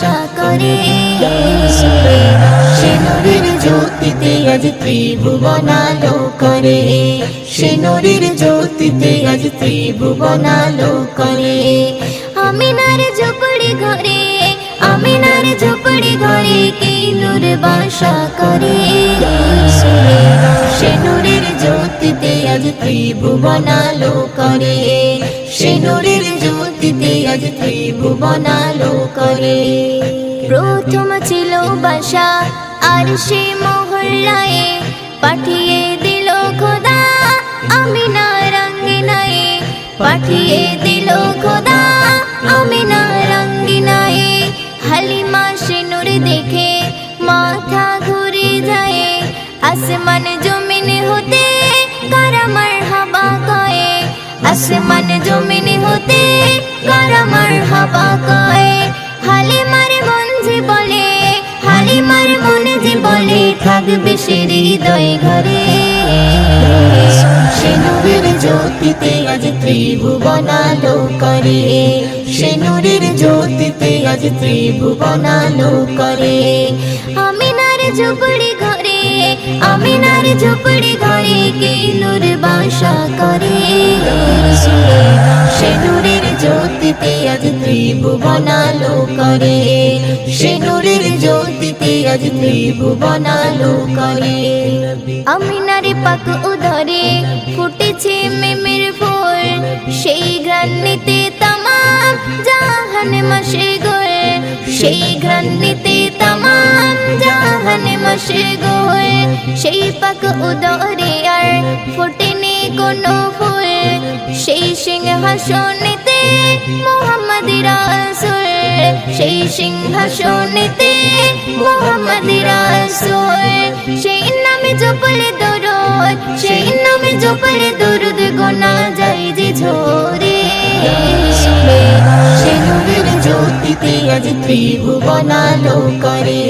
বাসা করে। সে নূরের জ্যোতিতে আজ ত্রিভুবন আলো করে। সে নূরের জ্যোতিতে আজ ত্রিভুবন আলো করে। আমিনার ঝুপড়ি ঘরে, আমিনার ঝুপড়ি ঘরে কি নূর বাসা করে। সে নূরের জ্যোতিতে আজ ত্রিভুবন আলো করে। সে নূরের জ্যোতিতে আজ ত্রিভুবন আলো করে। প্রথম ছিল বাসা আর সে মহল্লায়, পাঠিয়ে দিল খোদা আমিনার আঙ্গিনায়। পাঠিয়ে দিল খোদা আমিনার আঙ্গিনায়। হালিমা সে নূর দেখে মাথা ঘুরে যায়। আসমান জমিন হতে কারা মারহাবা কয়। আসমান জমিন হতে কারা মারহাবা কয়। হালিমার মন যে বলে, হালিমার মনে যে বলে থাকবে সে হৃদয় ঘরে। সে নূরের জ্যোতিতে আজ ত্রিভুবন আলো করে। সে নূরের জ্যোতিতে আজ ত্রিভুবন আলো করে। আমিনার ঝুপড়ি ঘরে, আমিনার ঝুপড়ি ঘরে কি নূর বাসা করে। সে নূরের জ্যোতিতে আজ ত্রিভুবন আলো করে। সে নূরের জ্যোতিতে আজ ত্রিভুবন আলো করে। আমিনার পাক উদরে ফুটেছে মেমের ফুল। সেই ঘ্রাণিতে তামাম জাহান মশগুল। সেই ঘ্রাণিতে তামাম জাহান মশগুল। সেই পাক উদরে আর ফোটেনি কোনো ফুল। সেই সিংহাসনেতে মুহাম্মদ রাসূল। সেই সিংহাসনেতে মুহাম্মদ রাসূল। সেই নামে জপলে দরুদ, সেই নামে জপলে দরুদ গোনা যায় যে ঝরে। সে নূরের জ্যোতিতে আজ ত্রিভুবন আলো করে।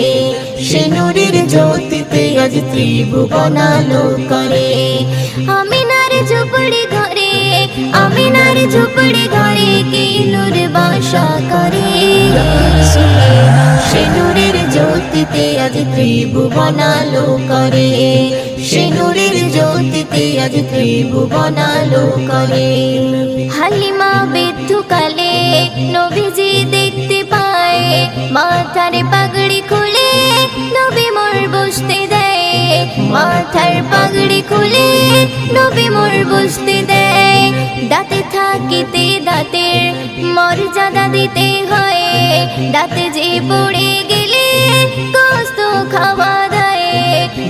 সে নূরের জ্যোতিতে আজ ত্রিভুবন আলো করে। আমিনার ঝুপড়ি ঘরে, আমিনার ঝুপড়ি ঘরে কি নূর বাসা করে। সে নূরের জ্যোতিতে আজ ত্রিভুবন আলো করে। সে নূরের জ্যোতিতে আজ ত্রিভুবন আলো করে। হালিমা বৃদ্ধকালে নবীজি দেখতে পায়। মাথার পাগড়ি খুলে নবী মোর বসতে দেয়। মাথার পাগড়ি খুলে নবী মোর বসতে দেয়। দাঁতে থাকিতে দাঁতের মর্যাদা দিতে হয়। দাঁতে যে পড়ে গেলে গোস্ত খাওয়া দেয়।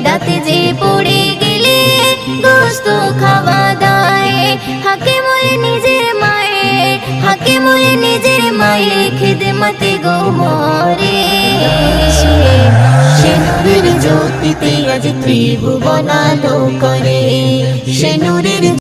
দাঁতে যে পড়ে গেলে গোস্ত খাওয়া দেয়। হাকে মোলে নিজের মায়ের, হাকে মোলে নিজের মায়ের খিদমতে গো মরে। সে নূরের জ্যোতিতে আজ ত্রিভুবন আলো করে। সে নূরের